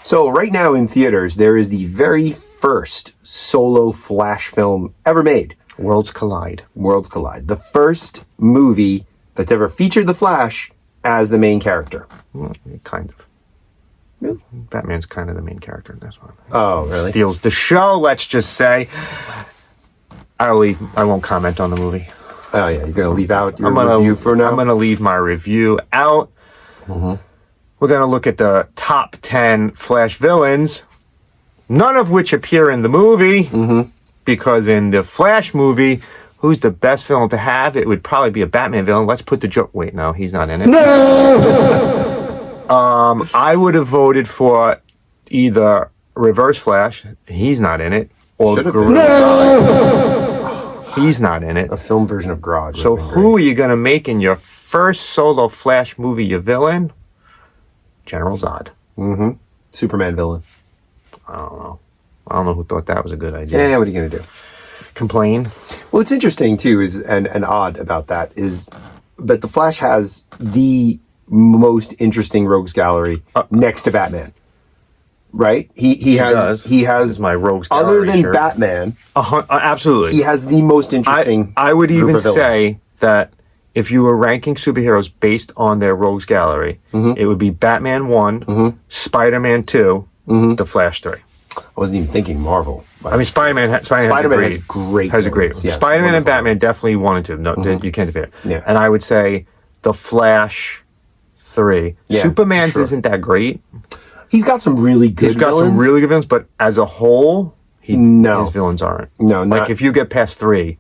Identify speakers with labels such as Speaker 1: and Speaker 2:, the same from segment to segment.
Speaker 1: So right now in theaters, there is the very first solo Flash film ever made.
Speaker 2: Worlds Collide.
Speaker 1: Worlds Collide. The first movie that's ever featured the Flash as the main character.
Speaker 2: Well, kind of.
Speaker 1: Really?
Speaker 2: Batman's kind of the main character in this one.
Speaker 1: Oh, really?
Speaker 2: Steals the show, let's just say. I won't comment on the movie.
Speaker 1: Oh, yeah. You're going to leave out your review for now?
Speaker 2: I'm going to leave my review out. Mm-hmm. We're going to look at the top 10 Flash villains, none of which appear in the movie, because in the Flash movie, who's the best villain to have? It would probably be a Batman villain. Let's put the joke. Wait, no, he's not in it. No! I would have voted for either Reverse Flash. He's not in it. Or Grodd. He's not in it.
Speaker 1: A film version of Grodd.
Speaker 2: So who are you going to make in your first solo Flash movie your villain? General Zod.
Speaker 1: Superman villain.
Speaker 2: I don't know who thought that was a good idea.
Speaker 1: Yeah, what are you going to do?
Speaker 2: Complain.
Speaker 1: Well, what's interesting, too, is and odd about that is that the Flash has the most interesting rogues gallery next to Batman. Right? He has
Speaker 2: my rogues
Speaker 1: gallery. Other than
Speaker 2: shirt.
Speaker 1: Batman,
Speaker 2: absolutely.
Speaker 1: He has the most interesting
Speaker 2: I would
Speaker 1: group
Speaker 2: even
Speaker 1: of villains.
Speaker 2: say that if you were ranking superheroes based on their rogues gallery, it would be Batman 1, Spider-Man 2, The Flash 3.
Speaker 1: I wasn't even thinking Marvel.
Speaker 2: I mean, Spider-Man has a great
Speaker 1: villains, yes,
Speaker 2: Spider-Man and Batman
Speaker 1: villains.
Speaker 2: Definitely 1 and 2. No, you can't debate it.
Speaker 1: Yeah.
Speaker 2: And I would say The Flash 3.
Speaker 1: Yeah,
Speaker 2: Superman's
Speaker 1: sure.
Speaker 2: isn't that great.
Speaker 1: He's got some really good
Speaker 2: villains, but as a whole, his villains aren't.
Speaker 1: No,
Speaker 2: like if you get past 3,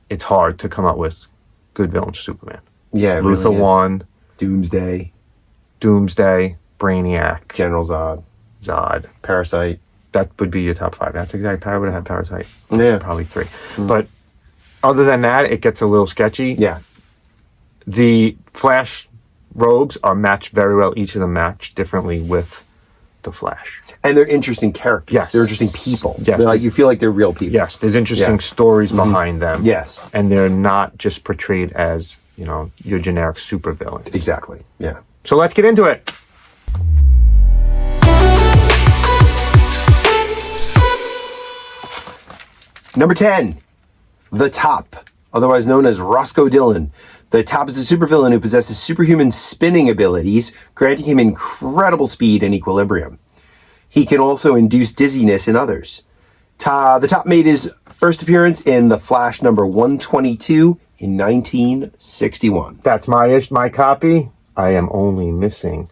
Speaker 2: it's hard to come up with good villains for Superman.
Speaker 1: Yeah, it
Speaker 2: Luthor
Speaker 1: really is.
Speaker 2: 1,
Speaker 1: Doomsday,
Speaker 2: Brainiac,
Speaker 1: General Zod, Parasite.
Speaker 2: That would be your top 5. That's exactly. I would have had Parasite.
Speaker 1: Yeah,
Speaker 2: probably 3. But other than that, it gets a little sketchy.
Speaker 1: Yeah,
Speaker 2: the Flash rogues are matched very well. Each of them match differently with the Flash,
Speaker 1: and they're interesting characters.
Speaker 2: Yes,
Speaker 1: they're interesting people.
Speaker 2: Yes,
Speaker 1: like you feel like they're real people.
Speaker 2: Yes, there's interesting stories behind them.
Speaker 1: Yes,
Speaker 2: and they're not just portrayed as your generic supervillain.
Speaker 1: Exactly. Yeah.
Speaker 2: So let's get into it.
Speaker 1: Number 10, The Top, otherwise known as Roscoe Dillon. The Top is a supervillain who possesses superhuman spinning abilities, granting him incredible speed and equilibrium. He can also induce dizziness in others. The Top made his first appearance in The Flash number 122 in 1961.
Speaker 2: That's my copy. I am only missing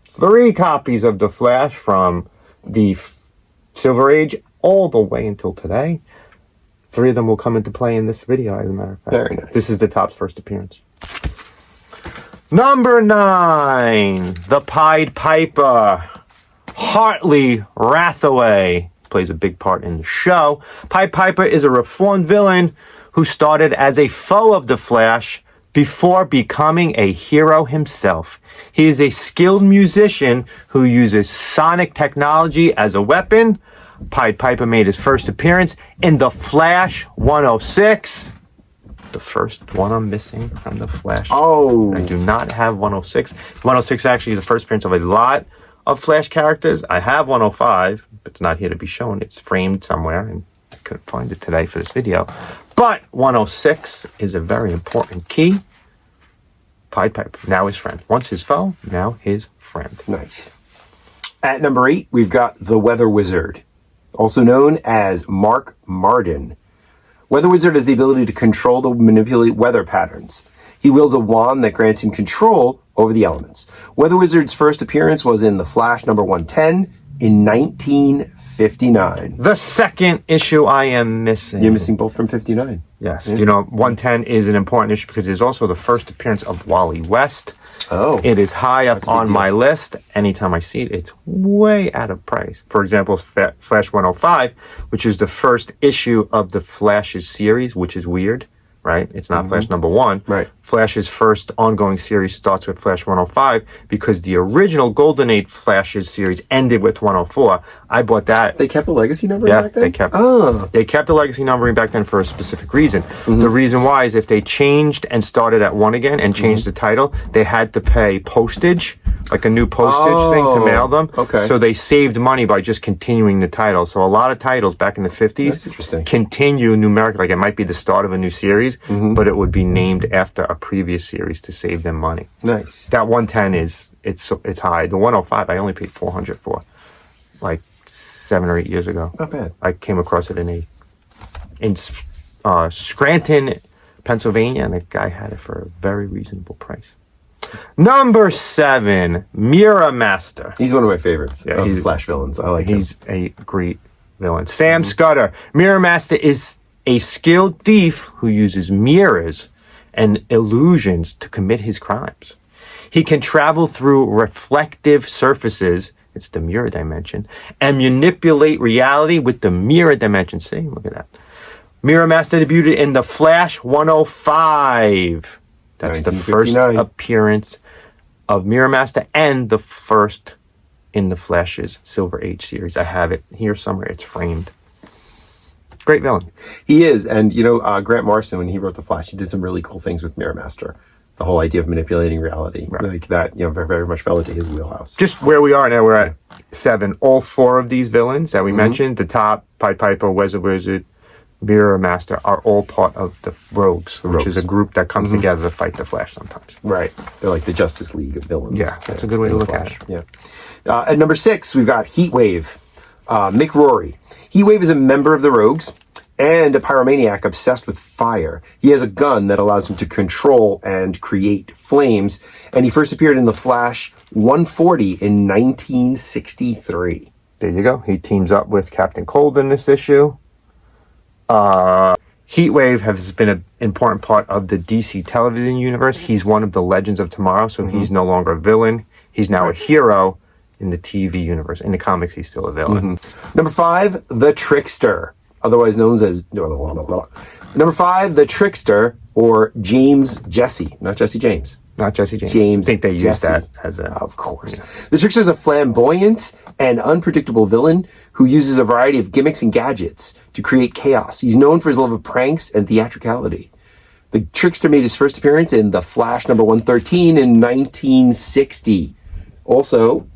Speaker 2: 3 copies of The Flash from the Silver Age all the way until today. 3 of them will come into play in this video, as a matter of fact.
Speaker 1: Very nice.
Speaker 2: This is the Top's first appearance. Number 9, the Pied Piper. Hartley Rathaway plays a big part in the show. Pied Piper is a reformed villain who started as a foe of the Flash before becoming a hero himself. He is a skilled musician who uses sonic technology as a weapon. Pied Piper made his first appearance in The Flash 106. The first one I'm missing from The Flash.
Speaker 1: Oh.
Speaker 2: I do not have 106. 106 actually is the first appearance of a lot of Flash characters. I have 105, but it's not here to be shown. It's framed somewhere, and I couldn't find it today for this video. But 106 is a very important key. Pied Piper, now his friend. Once his foe, now his friend.
Speaker 1: Nice. At number 8, we've got the Weather Wizard, also known as Mark Marden. Weather Wizard has the ability to control and manipulate weather patterns. He wields a wand that grants him control over the elements. Weather Wizard's first appearance was in The Flash number 110 in 1959.
Speaker 2: The second issue I am missing.
Speaker 1: You're missing both from 59.
Speaker 2: Yes. Yeah. 110 is an important issue because it's also the first appearance of Wally West.
Speaker 1: Oh.
Speaker 2: It is high up on my list. Anytime I see it, it's way out of price. For example, Flash 105, which is the first issue of the Flash's series, which is weird, right? It's not Flash number 1.
Speaker 1: Right.
Speaker 2: Flash's first ongoing series starts with Flash 105 because the original Golden Age Flashes series ended with 104. I bought that.
Speaker 1: They kept the legacy numbering back then?
Speaker 2: They kept the legacy numbering back then for a specific reason. The reason why is if they changed and started at 1 again and changed the title, they had to pay postage, like a new postage thing to mail them.
Speaker 1: Okay.
Speaker 2: So they saved money by just continuing the title. So a lot of titles back in the 50s
Speaker 1: That's interesting.
Speaker 2: continue numeric, like it might be the start of a new series, but it would be named after a previous series to save them money.
Speaker 1: Nice.
Speaker 2: That 110 it's high. The 105 I only paid $400 for, like 7 or 8 years ago.
Speaker 1: Not bad.
Speaker 2: I came across it in Scranton, Pennsylvania, and a guy had it for a very reasonable price. Number 7, Mirror Master.
Speaker 1: He's one of my favorites of
Speaker 2: he's-
Speaker 1: Flash villains. I like him.
Speaker 2: He's a great villain. Sam Scudder. Mirror Master is a skilled thief who uses mirrors and illusions to commit his crimes. He can travel through reflective surfaces, it's the mirror dimension, and manipulate reality with the mirror dimension. See, look at that. Mirror Master debuted in The Flash 105. That's the first
Speaker 1: 1959.
Speaker 2: appearance of Mirror Master and the first in the Flash's Silver Age series. I have it here somewhere. It's framed. Great villain.
Speaker 1: He is. And, Grant Morrison, when he wrote The Flash, he did some really cool things with Mirror Master. The whole idea of manipulating reality.
Speaker 2: Right.
Speaker 1: Like that, very, very much fell into his wheelhouse.
Speaker 2: Just where we are now, we're at 7. All 4 of these villains that we mentioned, the Top, Pied Piper, Wizard, Mirror Master, are all part of the Rogues, which is a group that comes together to fight the Flash sometimes.
Speaker 1: Right. They're like the Justice League of villains.
Speaker 2: Yeah, that's a good way to look at it.
Speaker 1: Yeah. At number 6, we've got Heatwave. Mick Rory. Heatwave is a member of the Rogues and a pyromaniac obsessed with fire. He has a gun that allows him to control and create flames, and he first appeared in The Flash 140 in 1963.
Speaker 2: There you go. He teams up with Captain Cold in this issue. Heatwave has been an important part of the DC television universe. He's one of the Legends of Tomorrow, so he's no longer a villain. He's now a hero in the TV universe. In the comics, he's still a villain.
Speaker 1: Number 5, the Trickster, otherwise known as... Number 5, the Trickster, or James Jesse. Not Jesse James.
Speaker 2: Not Jesse James.
Speaker 1: James
Speaker 2: I think they used
Speaker 1: Jesse.
Speaker 2: that as a...
Speaker 1: Of course. The Trickster is a flamboyant and unpredictable villain who uses a variety of gimmicks and gadgets to create chaos. He's known for his love of pranks and theatricality. The Trickster made his first appearance in The Flash number 113 in 1960. Also,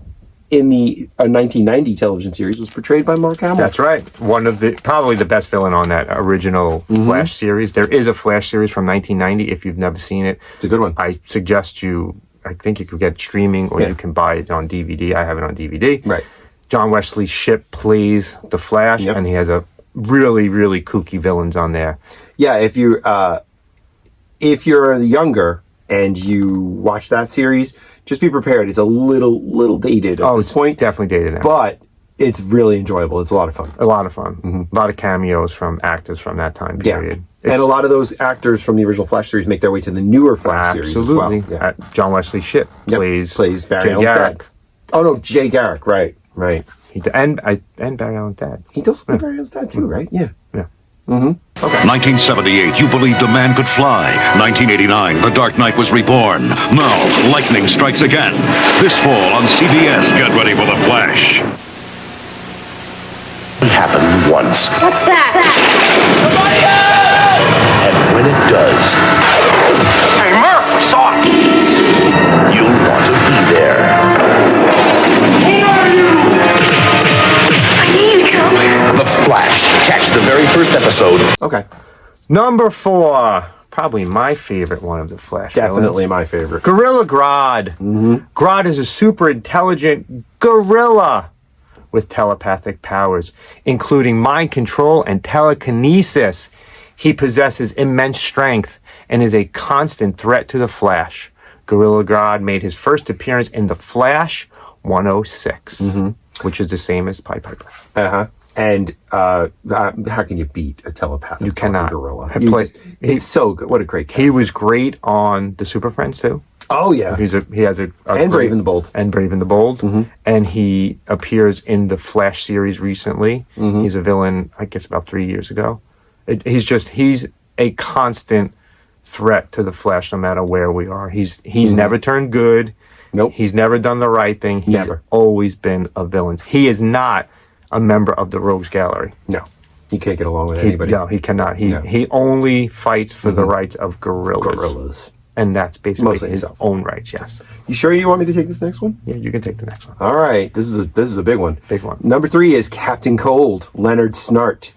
Speaker 1: in the 1990 television series, was portrayed by Mark Hamill.
Speaker 2: That's right. One of probably the best villain on that original Flash series. There is a Flash series from 1990. If you've never seen it,
Speaker 1: It's a good one.
Speaker 2: I suggest I think you could get it streaming or you can buy it on DVD. I have it on DVD.
Speaker 1: Right.
Speaker 2: John Wesley Shipp plays the Flash,
Speaker 1: Yep.
Speaker 2: and he has a really, really kooky villains on there.
Speaker 1: Yeah, if you're younger and you watch that series, just be prepared. It's a little dated at this
Speaker 2: it's
Speaker 1: point.
Speaker 2: definitely dated now.
Speaker 1: But it's really enjoyable. It's a lot of fun.
Speaker 2: A lot of fun. A lot of cameos from actors from that time period.
Speaker 1: And a lot of those actors from the original Flash series make their way to the newer Flash series as well.
Speaker 2: Absolutely. John Wesley Shipp plays
Speaker 1: Barry
Speaker 2: Jay
Speaker 1: Allen's
Speaker 2: Garrick.
Speaker 1: dad. Oh no, Jay Garrick. Right.
Speaker 2: And Barry Allen's dad.
Speaker 1: He does play Barry Allen's dad too, right? Yeah.
Speaker 2: Yeah.
Speaker 3: 1978, you believed a man could fly. 1989, The Dark Knight was reborn. Now, lightning strikes again. This fall on CBS, get ready for The Flash.
Speaker 4: It happened once,
Speaker 5: What's that?
Speaker 4: and when it does,
Speaker 5: Hey, Murph, we saw it.
Speaker 4: you'll want to be there.
Speaker 5: I need to come.
Speaker 4: The Flash. Catch the very first episode.
Speaker 1: Okay.
Speaker 2: Number 4, probably my favorite one of the Flash.
Speaker 1: Definitely
Speaker 2: villains.
Speaker 1: my favorite.
Speaker 2: Gorilla Grodd. Grodd is a super intelligent gorilla with telepathic powers, including mind control and telekinesis. He possesses immense strength and is a constant threat to the Flash. Gorilla Grodd made his first appearance in The Flash 106, which is the same as Pied Piper.
Speaker 1: Uh-huh. And how can you beat a telepathic
Speaker 2: You cannot.
Speaker 1: gorilla?
Speaker 2: It's
Speaker 1: so good. What a great character.
Speaker 2: He was great on the Super Friends too.
Speaker 1: Oh yeah.
Speaker 2: He has a
Speaker 1: And Brave and the Bold.
Speaker 2: and Brave and the Bold, and he appears in the Flash series recently. He's a villain, I guess, about 3 years ago. He's a constant threat to the Flash no matter where we are. He's never turned good.
Speaker 1: Nope.
Speaker 2: He's never done the right thing. He's
Speaker 1: Never.
Speaker 2: always been a villain. He is not a member of the Rogues Gallery.
Speaker 1: No. He can't get along with anybody.
Speaker 2: No, he cannot.
Speaker 1: No.
Speaker 2: He only fights for the rights of gorillas.
Speaker 1: Gorillas.
Speaker 2: And that's basically
Speaker 1: Mostly
Speaker 2: his
Speaker 1: himself.
Speaker 2: own rights, yes.
Speaker 1: You sure you want me to take this next one?
Speaker 2: Yeah, you can take the next one.
Speaker 1: All right. This is a big one.
Speaker 2: Big one.
Speaker 1: Number 3 is Captain Cold, Leonard Snart.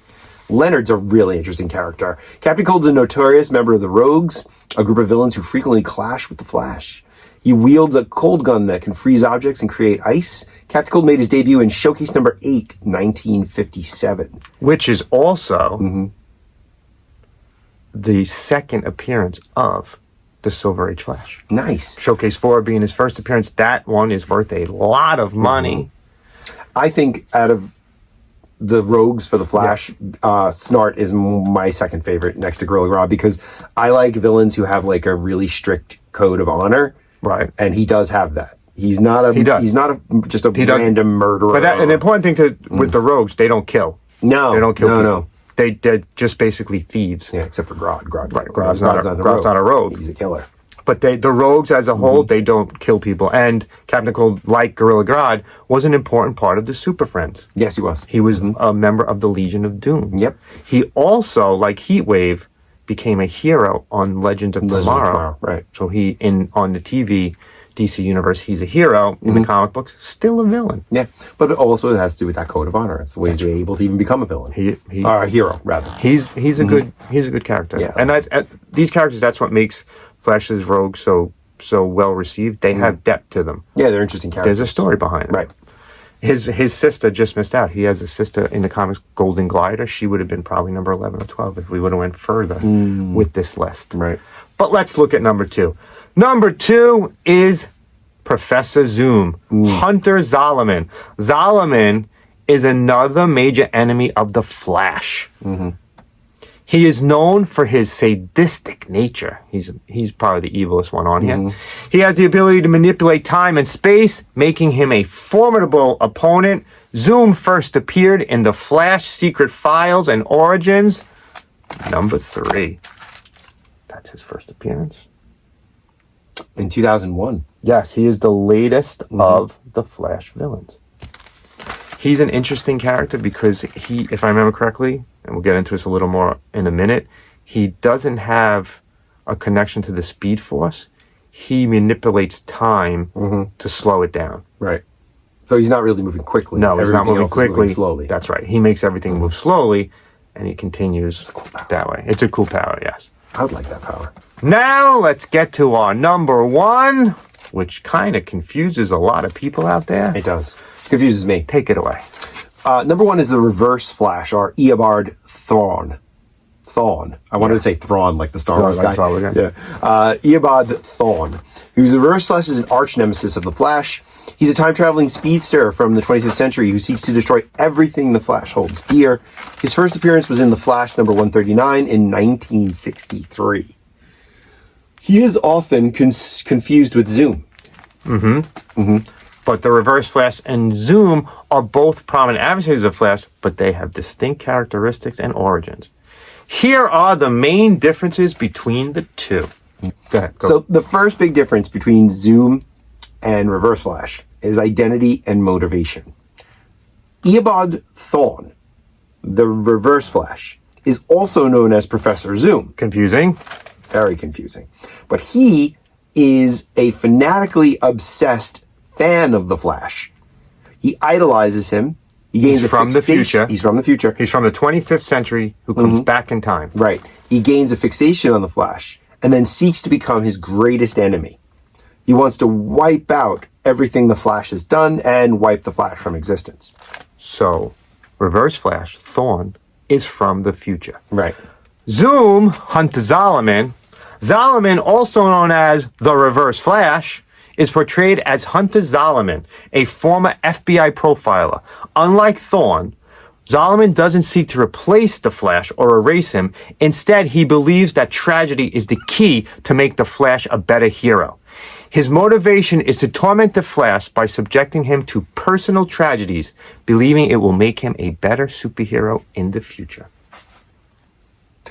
Speaker 1: Leonard's a really interesting character. Captain Cold's a notorious member of the Rogues, a group of villains who frequently clash with the Flash. He wields a cold gun that can freeze objects and create ice. Captain Cold made his debut in Showcase number 8, 1957.
Speaker 2: Which is also the second appearance of the Silver Age Flash.
Speaker 1: Nice.
Speaker 2: Showcase 4 being his first appearance. That one is worth a lot of money.
Speaker 1: I think out of the Rogues for the Flash, Snart is my second favorite next to Gorilla Grodd, because I like villains who have like a really strict code of honor.
Speaker 2: Right.
Speaker 1: And he does have that. He's not a.
Speaker 2: He does.
Speaker 1: He's not just a random murderer.
Speaker 2: But an important thing with the Rogues, they don't kill.
Speaker 1: No.
Speaker 2: They don't kill people.
Speaker 1: No.
Speaker 2: They're just basically thieves.
Speaker 1: Yeah, except for Grodd.
Speaker 2: Grodd's not a rogue.
Speaker 1: He's a killer.
Speaker 2: But the Rogues as a whole, they don't kill people. And Captain Cold, like Gorilla Grodd, was an important part of the Super Friends.
Speaker 1: Yes, he was.
Speaker 2: He was a member of the Legion of Doom.
Speaker 1: Yep.
Speaker 2: He also, like Heatwave, became a hero on Legends of Tomorrow.
Speaker 1: Right.
Speaker 2: So on the TV DC universe, he's a hero. In the comic books, still a villain.
Speaker 1: Yeah, but also it has to do with that code of honor. It's the way he's able to even become a villain. Or a hero, rather.
Speaker 2: He's a good character.
Speaker 1: Yeah.
Speaker 2: And these characters, that's what makes Flash's Rogue so well received. They have depth to them.
Speaker 1: Yeah, they're interesting characters.
Speaker 2: There's a story behind them.
Speaker 1: Right.
Speaker 2: His sister just missed out. He has a sister in the comics, Golden Glider. She would have been probably number 11 or 12 if we would have went further with this list.
Speaker 1: Right.
Speaker 2: But let's look at number 2. Number 2 is Professor Zoom, Hunter Zolomon. Zolomon is another major enemy of the Flash. He is known for his sadistic nature. He's probably the evilest one on here. He has the ability to manipulate time and space, making him a formidable opponent. Zoom first appeared in the Flash Secret Files and Origins. Number 3. That's his first appearance.
Speaker 1: In 2001.
Speaker 2: Yes, he is the latest of the Flash villains. He's an interesting character because he, if I remember correctly, and we'll get into this a little more in a minute, he doesn't have a connection to the Speed Force. He manipulates time to slow it down.
Speaker 1: Right. So he's not really moving quickly.
Speaker 2: No, he's not moving quickly.
Speaker 1: Moving slowly.
Speaker 2: That's right. He makes everything move slowly, and he continues that way. It's a cool power, yes.
Speaker 1: I would like that power.
Speaker 2: Now, let's get to our number 1, which kind of confuses a lot of people out there.
Speaker 1: It does. Confuses me.
Speaker 2: Take it away.
Speaker 1: Number 1 is the Reverse Flash, or Eobard Thawne. Thawne. I wanted to say Thrawn, like the Star Wars guy. Yeah. Eobard Thawne, who's the Reverse Flash, is an arch nemesis of the Flash. He's a time-traveling speedster from the 20th century who seeks to destroy everything the Flash holds dear. His first appearance was in The Flash number 139 in 1963. He is often confused with Zoom.
Speaker 2: But the Reverse Flash and Zoom are both prominent adversaries of Flash, but they have distinct characteristics and origins. Here are the main differences between the two. Go ahead. Go.
Speaker 1: So the first big difference between Zoom and Reverse Flash is identity and motivation. Eobard Thawne, the Reverse Flash, is also known as Professor Zoom.
Speaker 2: Confusing.
Speaker 1: Very confusing. But he is a fanatically obsessed fan of the Flash. He idolizes him. He gains
Speaker 2: He's from the future.
Speaker 1: He's from the future.
Speaker 2: He's from the 25th century who comes back in time.
Speaker 1: Right. He gains a fixation on the Flash and then seeks to become his greatest enemy. He wants to wipe out everything the Flash has done and wipe the Flash from existence.
Speaker 2: So, Reverse Flash, Thawne, is from the future.
Speaker 1: Right.
Speaker 2: Zoom, Hunter Zolomon, also known as the Reverse Flash, is portrayed as Hunter Zolomon, a former FBI profiler. Unlike Thawne, Zolomon doesn't seek to replace the Flash or erase him. Instead, he believes that tragedy is the key to make the Flash a better hero. His motivation is to torment the Flash by subjecting him to personal tragedies, believing it will make him a better superhero in the future.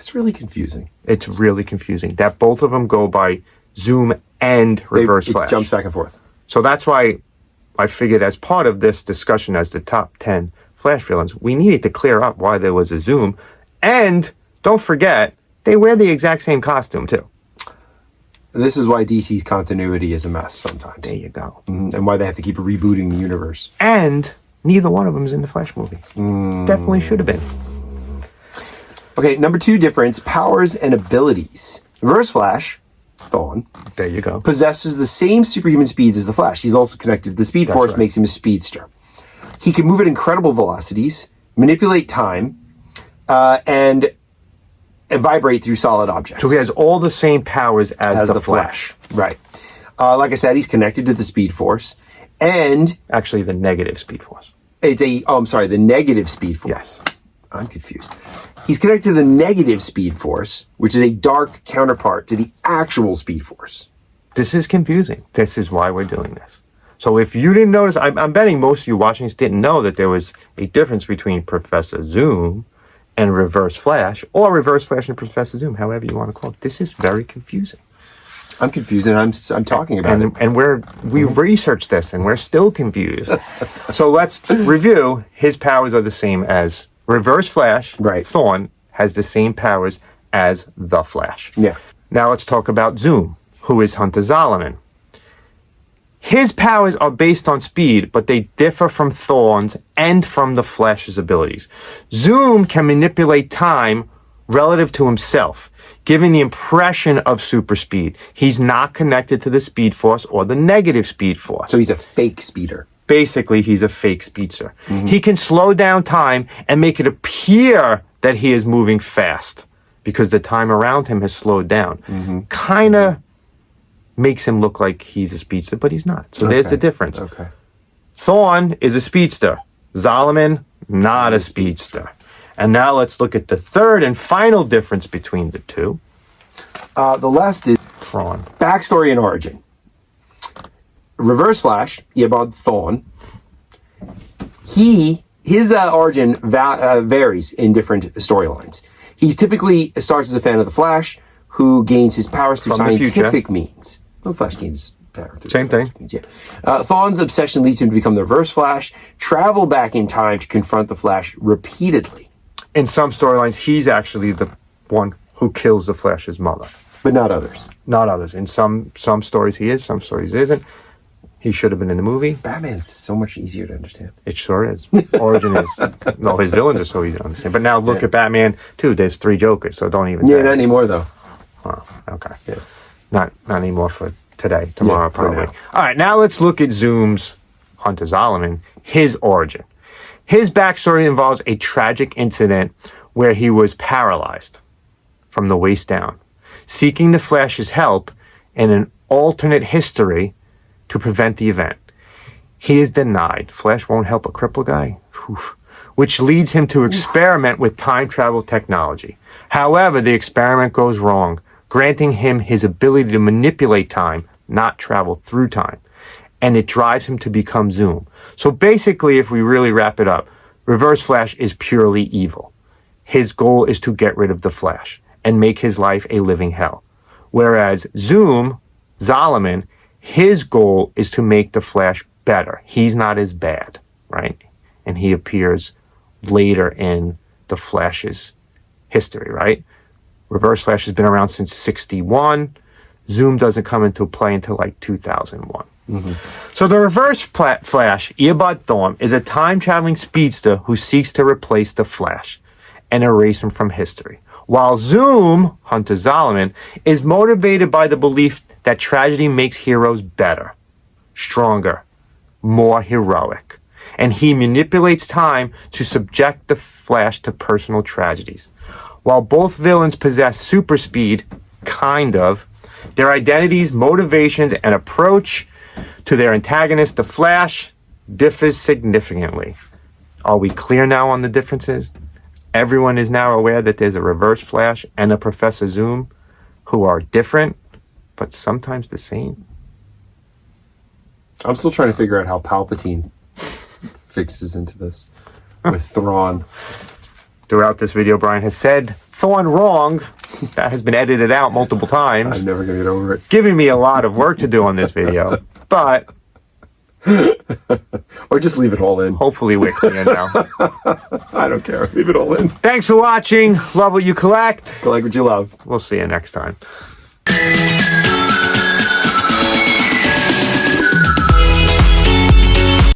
Speaker 1: That's really confusing.
Speaker 2: It's really confusing that both of them go by Zoom and Reverse
Speaker 1: It
Speaker 2: Flash.
Speaker 1: jumps back and forth.
Speaker 2: So that's why I figured as part of this discussion as the top 10 Flash villains, we needed to clear up why there was a Zoom. And don't forget, they wear the exact same costume too.
Speaker 1: This is why DC's continuity is a mess sometimes.
Speaker 2: There you go.
Speaker 1: And why they have to keep rebooting the universe.
Speaker 2: And neither one of them is in the Flash movie. Definitely should have been.
Speaker 1: Okay, number 2 difference, powers and abilities. Reverse Flash, Thawne,
Speaker 2: There you go.
Speaker 1: possesses the same superhuman speeds as the Flash. He's also connected to the Speed Force,
Speaker 2: right.
Speaker 1: makes him a speedster. He can move at incredible velocities, manipulate time, and vibrate through solid objects.
Speaker 2: So he has all the same powers as the Flash.
Speaker 1: Right. Like I said, he's connected to the Speed Force, and
Speaker 2: Actually, the negative Speed Force.
Speaker 1: the negative Speed Force.
Speaker 2: Yes.
Speaker 1: I'm confused. He's connected to the negative Speed Force, which is a dark counterpart to the actual Speed Force.
Speaker 2: This is confusing. This is why we're doing this. So if you didn't notice, I'm betting most of you watching this didn't know that there was a difference between Professor Zoom and Reverse Flash, or Reverse Flash and Professor Zoom, however you want to call it. This is very confusing.
Speaker 1: I'm confused, and I'm talking about it.
Speaker 2: And we researched this, and we're still confused. So let's review. His powers are the same as Reverse Flash.
Speaker 1: Right.
Speaker 2: Thawne has the same powers as the Flash.
Speaker 1: Yeah.
Speaker 2: Now let's talk about Zoom, who is Hunter Zolomon. His powers are based on speed, but they differ from Thawne's and from the Flash's abilities. Zoom can manipulate time relative to himself, giving the impression of super speed. He's not connected to the Speed Force or the negative Speed Force.
Speaker 1: So he's a fake speeder.
Speaker 2: Basically, he's a fake speedster. He can slow down time and make it appear that he is moving fast because the time around him has slowed down. Kind of makes him look like he's a speedster, but he's not. So there's the difference.
Speaker 1: Okay.
Speaker 2: Thawne is a speedster. Zolomon, not a speedster. And now let's look at the third and final difference between the two.
Speaker 1: The last is
Speaker 2: Thrawn.
Speaker 1: backstory and origin. Reverse Flash, Eobard Thawne, his origin varies in different storylines. He typically starts as a fan of the Flash, who gains his powers through
Speaker 2: From the future.
Speaker 1: scientific means. Well, Flash gains power through
Speaker 2: Same thing.
Speaker 1: means, yeah. Thawne's obsession leads him to become the Reverse Flash, travel back in time to confront the Flash repeatedly.
Speaker 2: In some storylines, he's actually the one who kills the Flash's mother.
Speaker 1: But not others.
Speaker 2: Not others. In some stories he is, some stories he isn't. He should have been in the movie.
Speaker 1: Batman's so much easier to understand.
Speaker 2: It sure is. Origin is. No, his villains are so easy to understand. But now look at Batman 2. There's 3 Jokers, so don't even
Speaker 1: Yeah,
Speaker 2: say
Speaker 1: not
Speaker 2: it.
Speaker 1: anymore, though.
Speaker 2: Oh, okay. Not anymore for today. Tomorrow,
Speaker 1: Yeah, for
Speaker 2: probably.
Speaker 1: now.
Speaker 2: All right, now let's look at Zoom's Hunter Zolomon, his origin. His backstory involves a tragic incident where he was paralyzed from the waist down, seeking the Flash's help in an alternate history to prevent the event. He is denied. Flash won't help a crippled guy, which leads him to experiment with time travel technology. However, the experiment goes wrong, granting him his ability to manipulate time, not travel through time. And it drives him to become Zoom. So basically, if we really wrap it up, Reverse Flash is purely evil. His goal is to get rid of the Flash and make his life a living hell. Whereas Zoom, Zolomon, his goal is to make the Flash better. He's not as bad, right? And he appears later in the Flash's history, right? Reverse Flash has been around since 61. Zoom doesn't come into play until like 2001. So the Reverse Flash, Eobard Thawne, is a time-traveling speedster who seeks to replace the Flash and erase him from history. While Zoom, Hunter Zolomon, is motivated by the belief that tragedy makes heroes better, stronger, more heroic. And he manipulates time to subject the Flash to personal tragedies. While both villains possess super speed, kind of, their identities, motivations, and approach to their antagonist, the Flash, differs significantly. Are we clear now on the differences? Everyone is now aware that there's a Reverse Flash and a Professor Zoom who are different, but sometimes the same.
Speaker 1: I'm still trying to figure out how Palpatine fixes into this with Thrawn.
Speaker 2: throughout this video, Brian has said Thorn wrong. That has been edited out multiple times.
Speaker 1: I'm never going to get over it.
Speaker 2: Giving me a lot of work to do on this video. But
Speaker 1: or just leave it all in.
Speaker 2: hopefully we're clear now.
Speaker 1: I don't care. Leave it all in.
Speaker 2: Thanks for watching. Love what you collect.
Speaker 1: Collect what you love.
Speaker 2: We'll see you next time.